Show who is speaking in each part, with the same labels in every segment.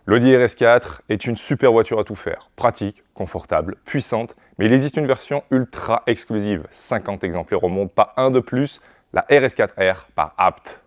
Speaker 1: L'Audi RS4 est une super voiture à tout faire, pratique, confortable, puissante, mais il existe une version ultra exclusive, 50 exemplaires au monde, pas un de plus, la RS4R par Abt.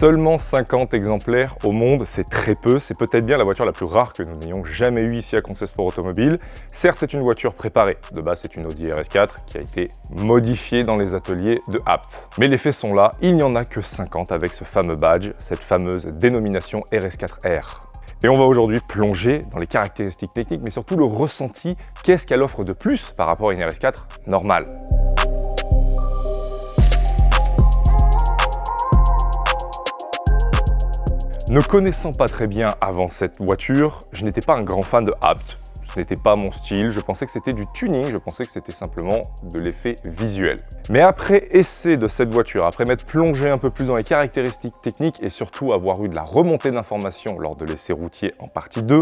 Speaker 1: Seulement 50 exemplaires au monde, c'est très peu, c'est peut-être bien la voiture la plus rare que nous n'ayons jamais eue ici à Conseil Sport Automobile. Certes, c'est une voiture préparée, de base c'est une Audi RS4 qui a été modifiée dans les ateliers de Abt. Mais les faits sont là, il n'y en a que 50 avec ce fameux badge, cette fameuse dénomination RS4R. Et on va aujourd'hui plonger dans les caractéristiques techniques, mais surtout le ressenti, qu'est-ce qu'elle offre de plus par rapport à une RS4 normale. Ne connaissant pas très bien avant cette voiture, je n'étais pas un grand fan de Abt. Ce n'était pas mon style, je pensais que c'était du tuning, je pensais que c'était simplement de l'effet visuel. Mais après essai de cette voiture, après m'être plongé un peu plus dans les caractéristiques techniques et surtout avoir eu de la remontée d'informations lors de l'essai routier en partie 2,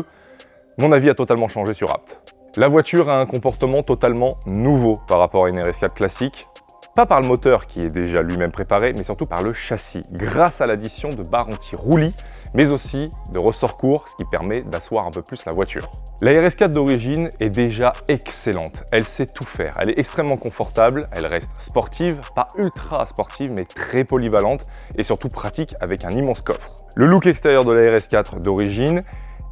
Speaker 1: mon avis a totalement changé sur Abt. La voiture a un comportement totalement nouveau par rapport à une RS4 classique. Pas par le moteur qui est déjà lui-même préparé, mais surtout par le châssis, grâce à l'addition de barres anti-roulis, mais aussi de ressorts courts, ce qui permet d'asseoir un peu plus la voiture. La RS4 d'origine est déjà excellente, elle sait tout faire, elle est extrêmement confortable, elle reste sportive, pas ultra sportive, mais très polyvalente, et surtout pratique avec un immense coffre. Le look extérieur de la RS4 d'origine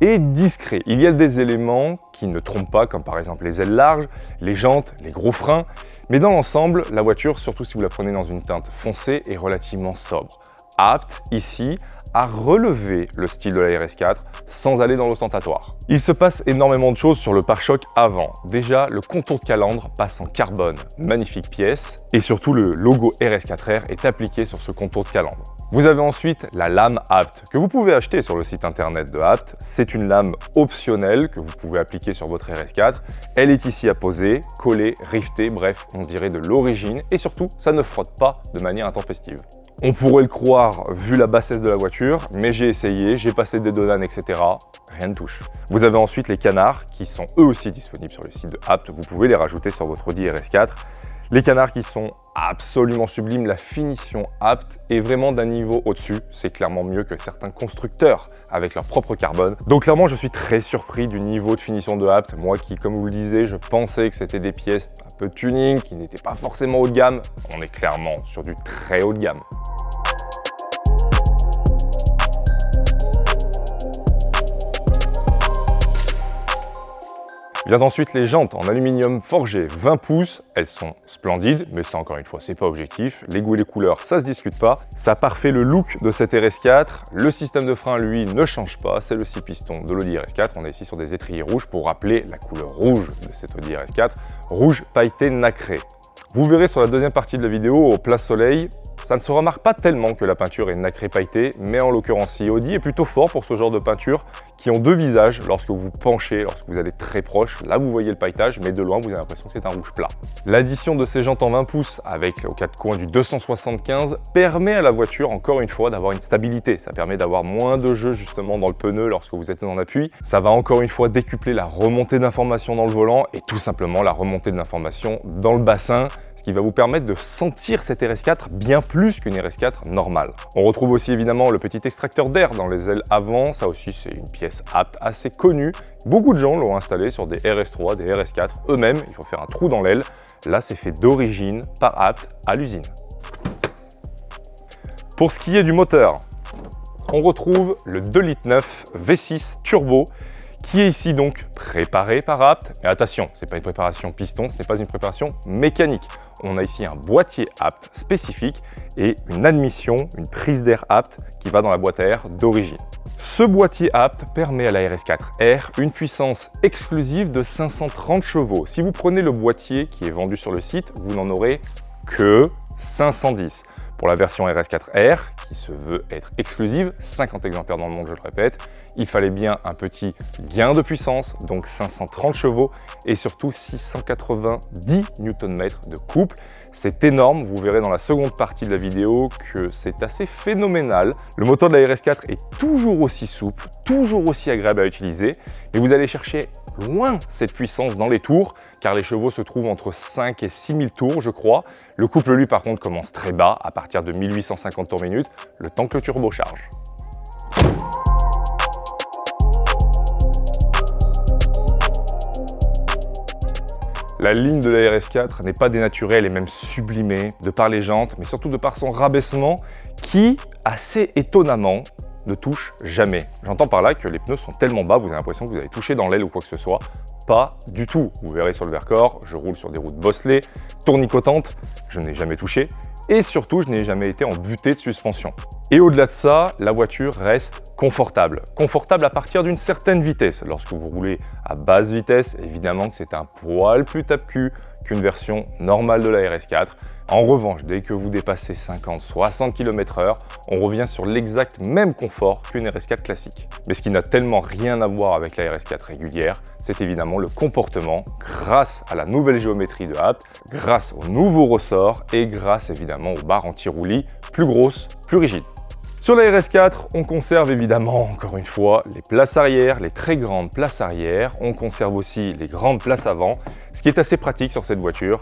Speaker 1: est discret. Il y a des éléments qui ne trompent pas, comme par exemple les ailes larges, les jantes, les gros freins, mais dans l'ensemble, la voiture, surtout si vous la prenez dans une teinte foncée, est relativement sobre. Abt, ici, à relever le style de la RS4 sans aller dans l'ostentatoire. Il se passe énormément de choses sur le pare-choc avant. Déjà, le contour de calandre passe en carbone, magnifique pièce, et surtout le logo RS4R est appliqué sur ce contour de calandre. Vous avez ensuite la lame Abt, que vous pouvez acheter sur le site internet de Abt. C'est une lame optionnelle que vous pouvez appliquer sur votre RS4. Elle est ici à poser, collée, rivetée, bref, on dirait de l'origine, et surtout, ça ne frotte pas de manière intempestive. On pourrait le croire vu la bassesse de la voiture, mais j'ai essayé, j'ai passé des dodanes, etc. Rien ne touche. Vous avez ensuite les canards qui sont eux aussi disponibles sur le site de Abt. Vous pouvez les rajouter sur votre Audi RS4. Les canards qui sont absolument sublimes, la finition Abt est vraiment d'un niveau au-dessus. C'est clairement mieux que certains constructeurs avec leur propre carbone. Donc clairement, je suis très surpris du niveau de finition de Abt. Moi qui, comme vous le disiez, je pensais que c'était des pièces un peu tuning, qui n'étaient pas forcément haut de gamme. On est clairement sur du très haut de gamme. Vient ensuite les jantes en aluminium forgé 20 pouces, elles sont splendides, mais ça encore une fois c'est pas objectif, les goûts et les couleurs ça se discute pas, ça parfait le look de cette RS4, le système de frein lui ne change pas, c'est le 6 pistons de l'Audi RS4, on est ici sur des étriers rouges pour rappeler la couleur rouge de cette Audi RS4, rouge pailleté nacré. Vous verrez sur la deuxième partie de la vidéo au plat soleil, ça ne se remarque pas tellement que la peinture est nacrée pailletée, mais en l'occurrence Audi est plutôt fort pour ce genre de peinture qui ont deux visages. Lorsque vous penchez, lorsque vous allez très proche, là vous voyez le pailletage, mais de loin vous avez l'impression que c'est un rouge plat. L'addition de ces jantes en 20 pouces avec aux quatre coins du 275 permet à la voiture encore une fois d'avoir une stabilité. Ça permet d'avoir moins de jeu justement dans le pneu lorsque vous êtes en appui. Ça va encore une fois décupler la remontée d'informations dans le volant et tout simplement la remontée de l'information dans le bassin, ce qui va vous permettre de sentir cette RS4 bien plus qu'une RS4 normale. On retrouve aussi évidemment le petit extracteur d'air dans les ailes avant, ça aussi c'est une pièce Abt assez connue. Beaucoup de gens l'ont installé sur des RS3, des RS4 eux-mêmes, il faut faire un trou dans l'aile. Là c'est fait d'origine par Abt à l'usine. Pour ce qui est du moteur, on retrouve le 2,9 litres V6 turbo qui est ici donc préparé par Abt. Mais attention, ce n'est pas une préparation piston, ce n'est pas une préparation mécanique. On a ici un boîtier Abt spécifique et une admission, une prise d'air Abt qui va dans la boîte à air d'origine. Ce boîtier Abt permet à la RS4R une puissance exclusive de 530 chevaux. Si vous prenez le boîtier qui est vendu sur le site, vous n'en aurez que 510. Pour la version RS4R, qui se veut être exclusive, 50 exemplaires dans le monde, je le répète, Il fallait bien un petit gain de puissance, donc 530 chevaux et surtout 690 Nm de couple. C'est énorme, vous verrez dans la seconde partie de la vidéo que c'est assez phénoménal. Le moteur de la RS4 est toujours aussi souple, toujours aussi agréable à utiliser, mais vous allez chercher loin cette puissance dans les tours, car les chevaux se trouvent entre 5 et 6000 tours, je crois. Le couple, lui, par contre, commence très bas, à partir de 1850 tours minute, le temps que le turbo charge. La ligne de la RS4 n'est pas dénaturée, elle est même sublimée de par les jantes, mais surtout de par son rabaissement qui, assez étonnamment, ne touche jamais. J'entends par là que les pneus sont tellement bas, vous avez l'impression que vous avez touché dans l'aile ou quoi que ce soit. Pas du tout. Vous verrez sur le Vercors, je roule sur des routes bosselées, tournicotantes, je n'ai jamais touché. Et surtout, je n'ai jamais été en butée de suspension. Et au-delà de ça, la voiture reste confortable. Confortable à partir d'une certaine vitesse. Lorsque vous roulez à basse vitesse, évidemment que c'est un poil plus tape-cul qu'une version normale de la RS4. En revanche, dès que vous dépassez 50-60 km/h, on revient sur l'exact même confort qu'une RS4 classique. Mais ce qui n'a tellement rien à voir avec la RS4 régulière, c'est évidemment le comportement grâce à la nouvelle géométrie de Abt, grâce aux nouveaux ressorts et grâce évidemment aux barres anti-roulis plus grosses, plus rigides. Sur la RS4, on conserve évidemment, encore une fois, les places arrière, les très grandes places arrière. On conserve aussi les grandes places avant, ce qui est assez pratique sur cette voiture.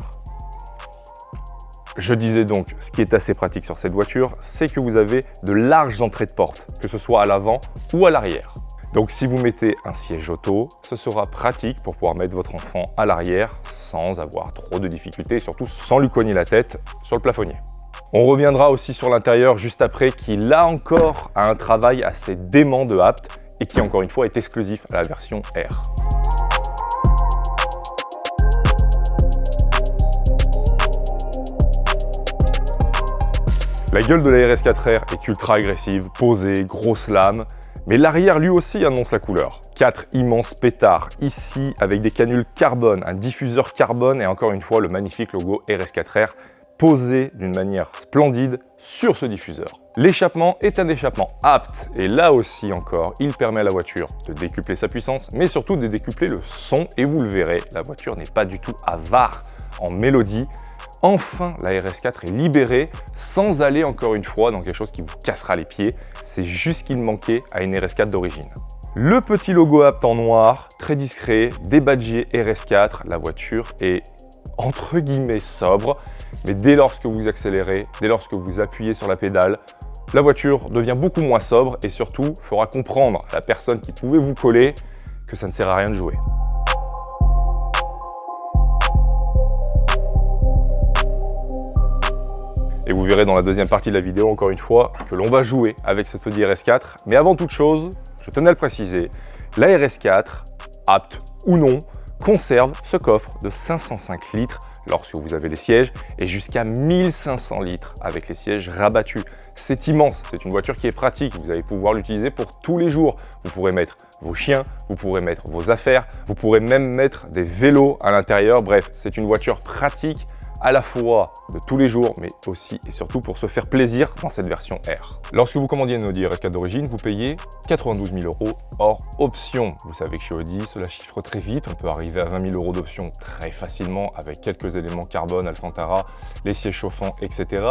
Speaker 1: Je disais donc, ce qui est assez pratique sur cette voiture, c'est que vous avez de larges entrées de porte, que ce soit à l'avant ou à l'arrière. Donc si vous mettez un siège auto, ce sera pratique pour pouvoir mettre votre enfant à l'arrière sans avoir trop de difficultés et surtout sans lui cogner la tête sur le plafonnier. On reviendra aussi sur l'intérieur juste après qui là encore a un travail assez dément de Abt et qui encore une fois est exclusif à la version R. La gueule de la RS4R est ultra agressive, posée, grosse lame, mais l'arrière lui aussi annonce la couleur. 4 immenses pétards ici avec des canules carbone, un diffuseur carbone et encore une fois le magnifique logo RS4R posé d'une manière splendide sur ce diffuseur. L'échappement est un échappement Abt et là aussi encore, il permet à la voiture de décupler sa puissance, mais surtout de décupler le son et vous le verrez, la voiture n'est pas du tout avare en mélodie. Enfin, la RS4 est libérée sans aller encore une fois dans quelque chose qui vous cassera les pieds. C'est juste ce qu'il manquait à une RS4 d'origine. Le petit logo Abt en noir, très discret, débadgé RS4. La voiture est entre guillemets sobre, mais dès lors que vous accélérez, dès lors que vous appuyez sur la pédale, la voiture devient beaucoup moins sobre et surtout fera comprendre à la personne qui pouvait vous coller que ça ne sert à rien de jouer. Et vous verrez dans la deuxième partie de la vidéo, encore une fois, que l'on va jouer avec cette Audi RS4. Mais avant toute chose, je tenais à le préciser, la RS4, Abt ou non, conserve ce coffre de 505 litres lorsque vous avez les sièges et jusqu'à 1500 litres avec les sièges rabattus. C'est immense, c'est une voiture qui est pratique, vous allez pouvoir l'utiliser pour tous les jours. Vous pourrez mettre vos chiens, vous pourrez mettre vos affaires, vous pourrez même mettre des vélos à l'intérieur. Bref, c'est une voiture pratique à la fois de tous les jours, mais aussi et surtout pour se faire plaisir dans cette version R. Lorsque vous commandiez une Audi RS4 d'origine, vous payez 92 000 € hors option. Vous savez que chez Audi, cela chiffre très vite. On peut arriver à 20 000 € d'options très facilement avec quelques éléments carbone, Alcantara, les sièges chauffants, etc.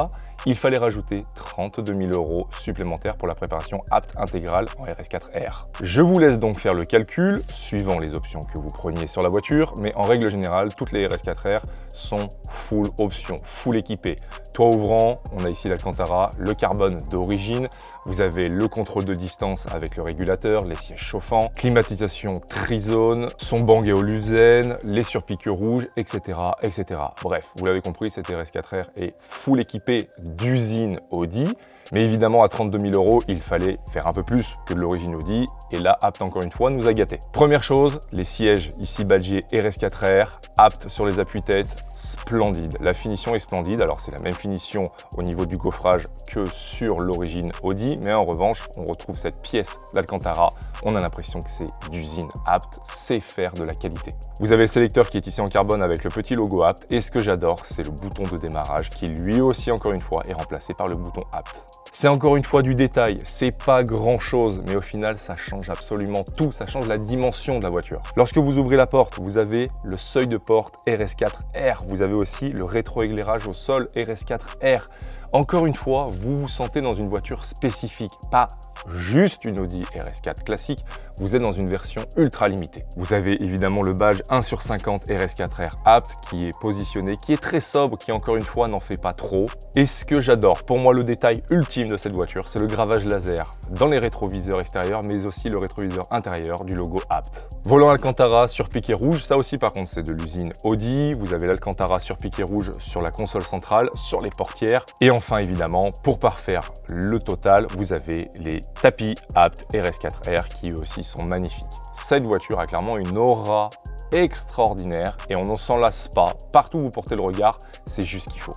Speaker 1: Il fallait rajouter 32 000 € supplémentaires pour la préparation Abt intégrale en RS4R. Je vous laisse donc faire le calcul suivant les options que vous preniez sur la voiture, mais en règle générale, toutes les RS4R sont full option, full équipées. Toit ouvrant, on a ici l'Alcantara, le carbone d'origine, vous avez le contrôle de distance avec le régulateur, les sièges chauffants, climatisation trizone, son bang éoluvzen, les surpiqûres rouges, etc., etc. Bref, vous l'avez compris, cette RS4R est full équipée d'usine Audi. Mais évidemment, à 32 000 €, il fallait faire un peu plus que de l'origine Audi. Et là, Abt, encore une fois, nous a gâtés. Première chose, les sièges ici badgés RS4R, Abt sur les appuis-têtes, splendide. La finition est splendide. Alors, c'est la même finition au niveau du gaufrage que sur l'origine Audi. Mais en revanche, on retrouve cette pièce d'Alcantara on a l'impression que c'est d'usine. Abt sait faire de la qualité. Vous avez le sélecteur qui est ici en carbone avec le petit logo Abt, et ce que j'adore, c'est le bouton de démarrage qui lui aussi, encore une fois, est remplacé par le bouton Abt. C'est encore une fois du détail, c'est pas grand chose, mais au final ça change absolument tout, ça change la dimension de la voiture. Lorsque vous ouvrez la porte, vous avez le seuil de porte RS4R, vous avez aussi le rétroéclairage au sol RS4R. Encore une fois, vous vous sentez dans une voiture spécifique, pas juste une Audi RS4 classique, vous êtes dans une version ultra limitée. Vous avez évidemment le badge 1/50 RS4R Abt qui est positionné, qui est très sobre, qui encore une fois n'en fait pas trop. Et ce que j'adore, pour moi le détail ultime de cette voiture, c'est le gravage laser dans les rétroviseurs extérieurs, mais aussi le rétroviseur intérieur du logo Abt. Volant Alcantara sur piqué rouge, ça aussi par contre c'est de l'usine Audi. Vous avez l'Alcantara sur piqué rouge sur la console centrale, sur les portières. Et enfin évidemment, pour parfaire le total, vous avez les tapis Abt RS4R qui eux aussi sont magnifiques. Cette voiture a clairement une aura extraordinaire et on ne s'en lasse pas. Partout où vous portez le regard, c'est juste ce qu'il faut.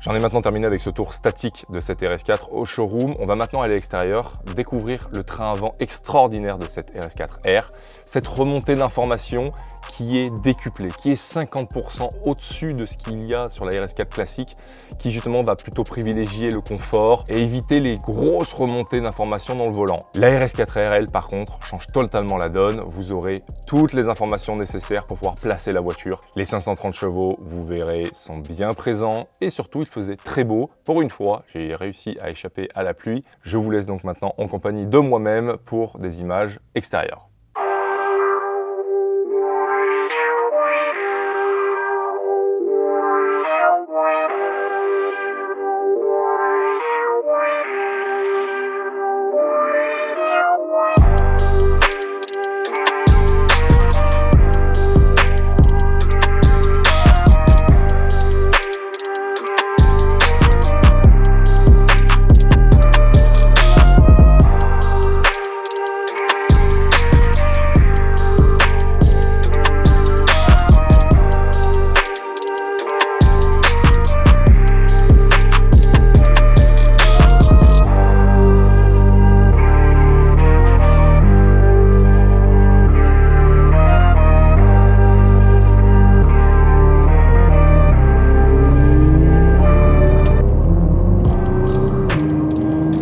Speaker 1: J'en ai maintenant terminé avec ce tour statique de cette RS4 au showroom. On va maintenant aller à l'extérieur, découvrir le train avant extraordinaire de cette RS4R. Cette remontée d'informations qui est décuplée, qui est 50% au-dessus de ce qu'il y a sur la RS4 classique, qui justement va plutôt privilégier le confort et éviter les grosses remontées d'informations dans le volant. La RS4R, elle, par contre, change totalement la donne. Vous aurez toutes les informations nécessaires pour pouvoir placer la voiture. Les 530 chevaux, vous verrez, sont bien présents et surtout, il faisait très beau. Pour une fois, j'ai réussi à échapper à la pluie. Je vous laisse donc maintenant en compagnie de moi-même pour des images extérieures.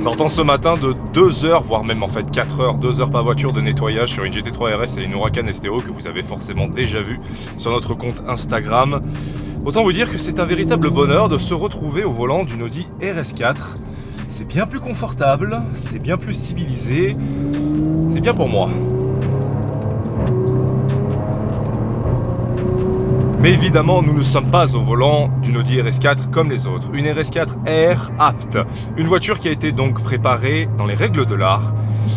Speaker 1: Sortant ce matin de 2 heures, voire même en fait 4 heures, 2 heures par voiture de nettoyage sur une GT3 RS et une Huracan STO que vous avez forcément déjà vu sur notre compte Instagram. Autant vous dire que c'est un véritable bonheur de se retrouver au volant d'une Audi RS4. C'est bien plus confortable, c'est bien plus civilisé, c'est bien pour moi. Mais évidemment, nous ne sommes pas au volant d'une Audi RS4 comme les autres. Une RS4R Abt, une voiture qui a été donc préparée dans les règles de l'art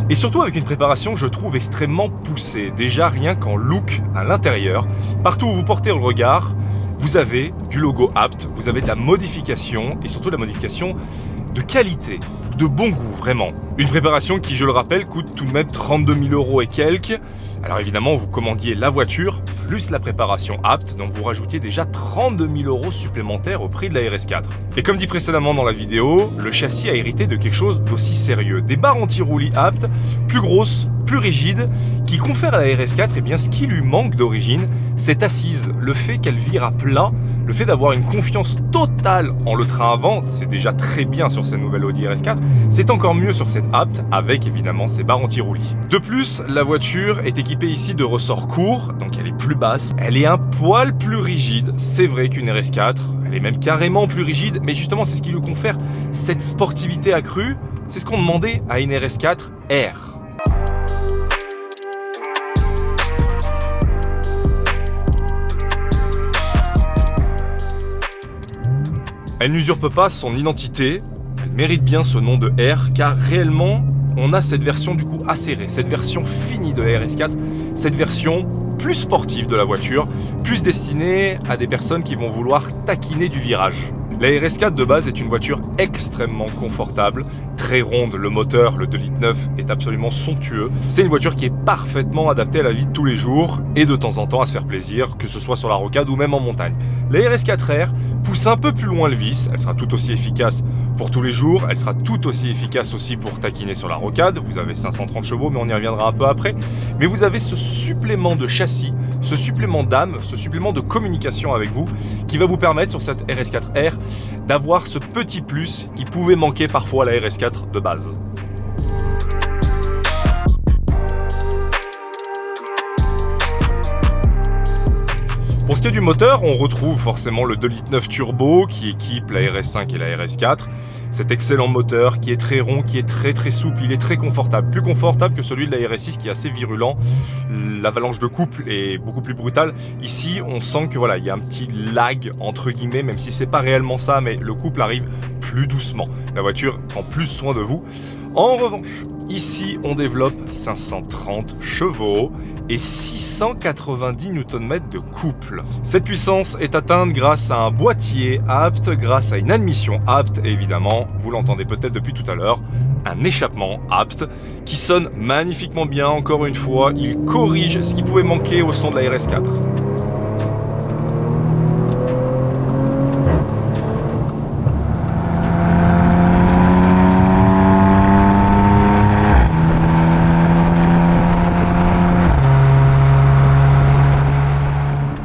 Speaker 1: et surtout avec une préparation, je trouve, extrêmement poussée. Déjà rien qu'en look à l'intérieur, partout où vous portez le regard, vous avez du logo Abt, vous avez de la modification et surtout de la modification de qualité, de bon goût vraiment. Une préparation qui, je le rappelle, coûte tout de même 32 000 € et quelques. Alors évidemment, vous commandiez la voiture plus la préparation Abt, donc vous rajoutiez déjà 32 000 € supplémentaires au prix de la RS4. Et comme dit précédemment dans la vidéo, le châssis a hérité de quelque chose d'aussi sérieux. Des barres anti-roulis Abt, plus grosses, plus rigides, qui confèrent à la RS4 eh bien, ce qui lui manque d'origine, cette assise, le fait qu'elle vire à plat, le fait d'avoir une confiance totale en le train avant, c'est déjà très bien sur cette nouvelle Audi RS4, c'est encore mieux sur cette Abt avec évidemment ses barres anti-roulis. De plus, la voiture est équipée ici de ressorts courts, donc elle est plus basse, elle est un poil plus rigide, c'est vrai qu'une RS4, elle est même carrément plus rigide, mais justement c'est ce qui lui confère cette sportivité accrue, c'est ce qu'on demandait à une RS4 R. Elle n'usurpe pas son identité, elle mérite bien ce nom de R, car réellement, on a cette version du coup acérée, cette version finie de la RS4, cette version plus sportive de la voiture, plus destinée à des personnes qui vont vouloir taquiner du virage. La RS4 de base est une voiture extrêmement confortable, très ronde, le moteur, le 2,9 litres est absolument somptueux. C'est une voiture qui est parfaitement adaptée à la vie de tous les jours et de temps en temps à se faire plaisir, que ce soit sur la rocade ou même en montagne. La RS4R pousser un peu plus loin le vis. Elle sera tout aussi efficace pour tous les jours. Elle sera tout aussi efficace aussi pour taquiner sur la rocade. Vous avez 530 chevaux, mais on y reviendra un peu après. Mais vous avez ce supplément de châssis, ce supplément d'âme, ce supplément de communication avec vous qui va vous permettre sur cette RS4R d'avoir ce petit plus qui pouvait manquer parfois à la RS4 de base. Pour ce qui est du moteur, on retrouve forcément le 2,9 litres turbo qui équipe la RS5 et la RS4. Cet excellent moteur qui est très rond, qui est très souple, il est très confortable. Plus confortable que celui de la RS6 qui est assez virulent. L'avalanche de couple est beaucoup plus brutale. Ici, on sent que voilà, il y a un petit lag entre guillemets, même si c'est pas réellement ça, mais le couple arrive plus doucement. La voiture prend plus soin de vous. En revanche, ici, on développe 530 chevaux et 690 Nm de couple. Cette puissance est atteinte grâce à un boîtier apte, grâce à une admission apte et évidemment, vous l'entendez peut-être depuis tout à l'heure, un échappement apte qui sonne magnifiquement bien. Encore une fois, il corrige ce qui pouvait manquer au son de la RS4.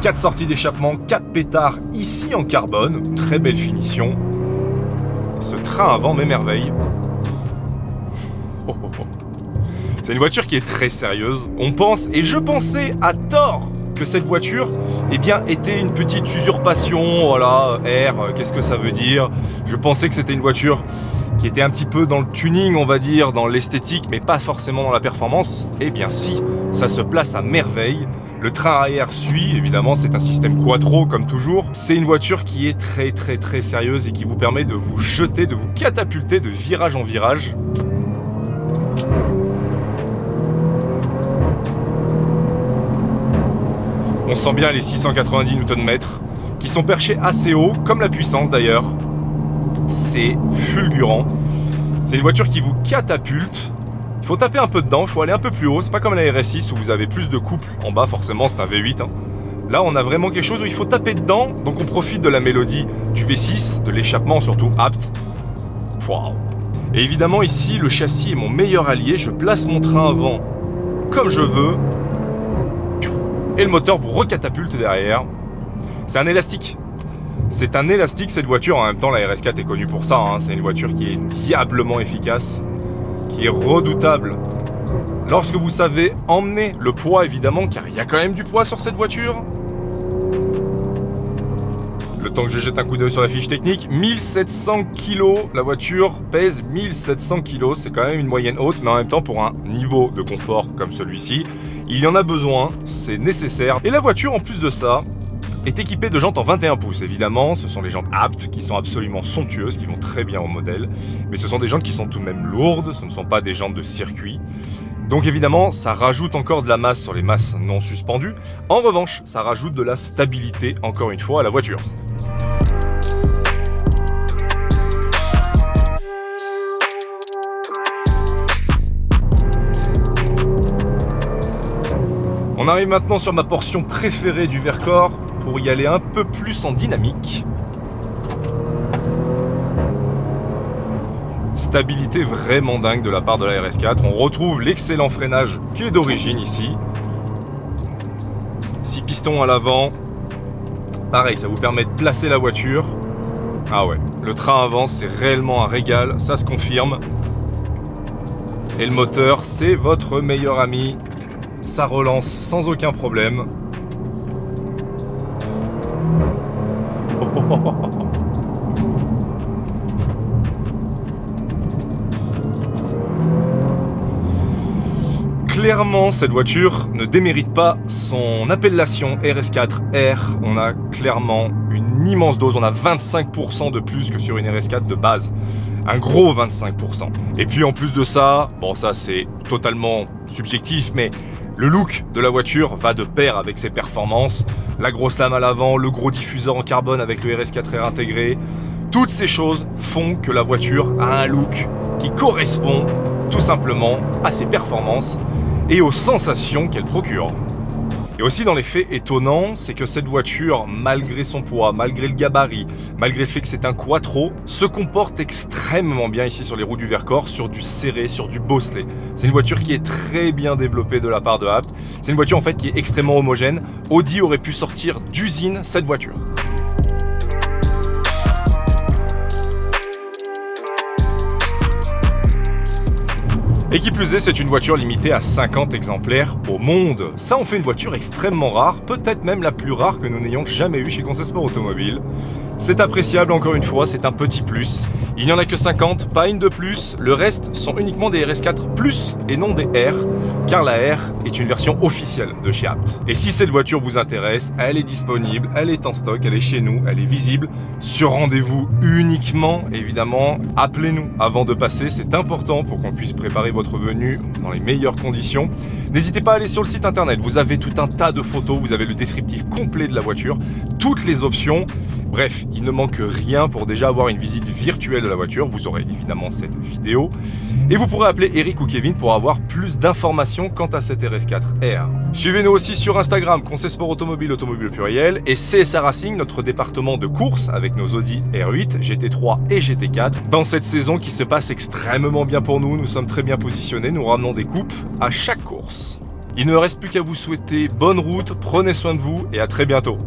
Speaker 1: Quatre sorties d'échappement, 4 pétards ici en carbone, très belle finition. Ce train avant m'émerveille. C'est une voiture qui est très sérieuse. On pense, et je pensais à tort, que cette voiture eh bien, était une petite usurpation. Voilà, R, qu'est-ce que ça veut dire? Je pensais que c'était une voiture qui était un petit peu dans le tuning, on va dire, dans l'esthétique, mais pas forcément dans la performance. Eh bien si, ça se place à merveille. Le train arrière suit, évidemment c'est un système quattro comme toujours. C'est une voiture qui est très sérieuse et qui vous permet de vous jeter, de vous catapulter de virage en virage. On sent bien les 690 Nm qui sont perchés assez haut, comme la puissance d'ailleurs. C'est fulgurant. C'est une voiture qui vous catapulte. Il faut taper un peu dedans, il faut aller un peu plus haut. C'est pas comme la RS6 où vous avez plus de couple en bas, forcément c'est un V8. Là on a vraiment quelque chose où il faut taper dedans, donc on profite de la mélodie du V6, de l'échappement surtout, apte. Wow. Et évidemment ici le châssis est mon meilleur allié, je place mon train avant comme je veux. Et le moteur vous recatapulte derrière. C'est un élastique. C'est un élastique cette voiture, en même temps la RS4 est connue pour ça, hein. C'est une voiture qui est diablement efficace, qui est redoutable. Lorsque vous savez emmener le poids évidemment, car il y a quand même du poids sur cette voiture. Le temps que je jette un coup d'œil sur la fiche technique, 1700 kg, la voiture pèse 1700 kg, c'est quand même une moyenne haute, mais en même temps pour un niveau de confort comme celui-ci, il y en a besoin, c'est nécessaire. Et la voiture en plus de ça, est équipée de jantes en 21 pouces. Évidemment, ce sont les jantes aptes qui sont absolument somptueuses, qui vont très bien au modèle. Mais ce sont des jantes qui sont tout de même lourdes, ce ne sont pas des jantes de circuit. Donc évidemment, ça rajoute encore de la masse sur les masses non suspendues. En revanche, ça rajoute de la stabilité, encore une fois, à la voiture. On arrive maintenant sur ma portion préférée du Vercors, pour y aller un peu plus en dynamique. Stabilité vraiment dingue de la part de la RS4. On retrouve l'excellent freinage qui est d'origine ici. 6 pistons à l'avant. Pareil, ça vous permet de placer la voiture. Ah ouais, le train avance, c'est réellement un régal, ça se confirme. Et le moteur, c'est votre meilleur ami. Ça relance sans aucun problème. Clairement, cette voiture ne démérite pas son appellation RS4R. On a clairement une immense dose, on a 25% de plus que sur une RS4 de base. Un gros 25%. Et puis en plus de ça, bon ça c'est totalement subjectif, mais le look de la voiture va de pair avec ses performances. La grosse lame à l'avant, le gros diffuseur en carbone avec le RS4R intégré. Toutes ces choses font que la voiture a un look qui correspond tout simplement à ses performances et aux sensations qu'elle procure. Et aussi dans les faits étonnants, c'est que cette voiture, malgré son poids, malgré le gabarit, malgré le fait que c'est un quattro, se comporte extrêmement bien ici sur les routes du Vercors, sur du serré, sur du bosselé. C'est une voiture qui est très bien développée de la part de Abt. C'est une voiture en fait qui est extrêmement homogène. Audi aurait pu sortir d'usine cette voiture. Et qui plus est, c'est une voiture limitée à 50 exemplaires au monde. Ça en fait une voiture extrêmement rare, peut-être même la plus rare que nous n'ayons jamais eue chez Concessport Automobile. C'est appréciable encore une fois, c'est un petit plus. Il n'y en a que 50, pas une de plus. Le reste sont uniquement des RS4 Plus et non des R, car la R est une version officielle de chez Abt. Et si cette voiture vous intéresse, elle est disponible, elle est en stock, elle est chez nous, elle est visible. Sur rendez-vous uniquement, évidemment. Appelez-nous avant de passer, c'est important pour qu'on puisse préparer votre venue dans les meilleures conditions. N'hésitez pas à aller sur le site internet, vous avez tout un tas de photos, vous avez le descriptif complet de la voiture, toutes les options. Bref, il ne manque rien pour déjà avoir une visite virtuelle de la voiture. Vous aurez évidemment cette vidéo. Et vous pourrez appeler Eric ou Kevin pour avoir plus d'informations quant à cette RS4R. Suivez-nous aussi sur Instagram, Concessport Automobile, automobile pluriel, et CSA Racing, notre département de course avec nos Audi R8, GT3 et GT4. Dans cette saison qui se passe extrêmement bien pour nous, nous sommes très bien positionnés, nous ramenons des coupes à chaque course. Il ne reste plus qu'à vous souhaiter bonne route, prenez soin de vous et à très bientôt.